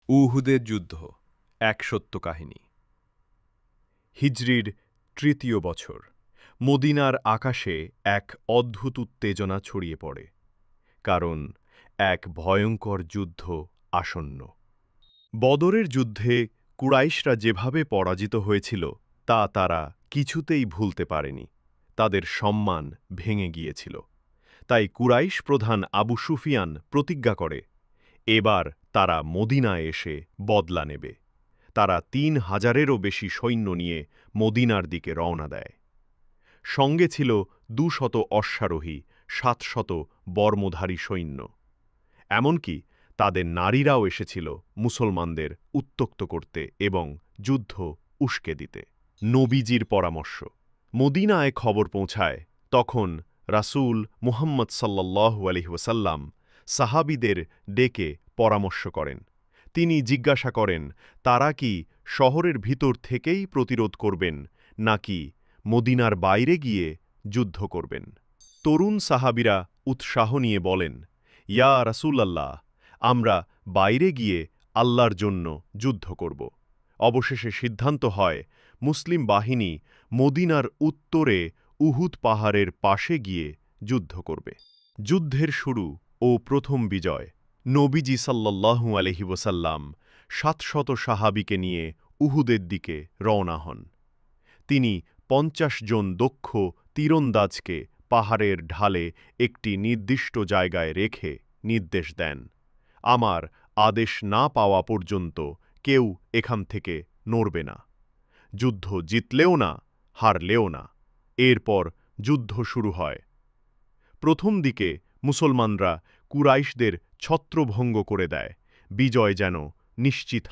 উহুদের যুদ্ধ এক সত্য কাহিনী। হিজরির তৃতীয় বছর মদিনার আকাশে এক অদ্ভুত উত্তেজনা ছড়িয়ে পড়ে, কারণ এক ভয়ঙ্কর যুদ্ধ আসন্ন। বদরের যুদ্ধে কুরাইশরা যেভাবে পরাজিত হয়েছিল তা তারা কিছুতেই ভুলতে পারেনি। তাদের সম্মান ভেঙে গিয়েছিল। তাই কুরাইশ প্রধান আবু সুফিয়ান প্রতিজ্ঞা করে, এবার তারা মদিনায় এসে বদলা নেবে। তারা ৩,০০০-এরও বেশি সৈন্য নিয়ে মদিনার দিকে রওনা দেয়। সঙ্গে ছিল ২০০ অশ্বারোহী, ৭০০ বর্মধারী সৈন্য। এমনকি তাদের নারীরাও এসেছিল মুসলমানদের উত্ত্যক্ত করতে এবং যুদ্ধ উস্কে দিতে। নবীজির পরামর্শ। মদিনায় খবর পৌঁছায়, তখন রাসূল মুহাম্মদ সাল্লাল্লাহু আলাইহি ওয়াসাল্লাম সাহাবীদের ডেকে পরামর্শ করেন। তিনি জিজ্ঞাসা করেন, তারা কি শহরের ভিতর থেকেই প্রতিরোধ করবেন, নাকি মদিনার বাইরে গিয়ে যুদ্ধ করবেন? তরুণ সাহাবীরা উৎসাহ নিয়ে বলেন, ইয়া রাসূলাল্লাহ, আমরা বাইরে গিয়ে আল্লাহর জন্য যুদ্ধ করব। অবশেষে সিদ্ধান্ত হয়, মুসলিম বাহিনী মদিনার উত্তরে উহুদ পাহাড়ের পাশে গিয়ে যুদ্ধ করবে। যুদ্ধের শুরু ও প্রথম বিজয়। নবীজি সাল্লাল্লাহু আলাইহি ওয়াসাল্লাম ৭০০ সাহাবীকে নিয়ে উহুদের দিকে রওনা হন। তিনি ৫০ জন দক্ষ তীরন্দাজকে পাহাড়ের ঢালে একটি নির্দিষ্ট জায়গায় রেখে নির্দেশ দেন, আমার আদেশ না পাওয়া পর্যন্ত কেউ এখান থেকে নড়বে না। যুদ্ধ জিতলেও না, হারলেও না। এরপর যুদ্ধ শুরু হয়। প্রথম দিকে মুসলমানরা কুরাইশদের ছত্রভঙ্গ করে দেয়। বিজয় যেন নিশ্চিত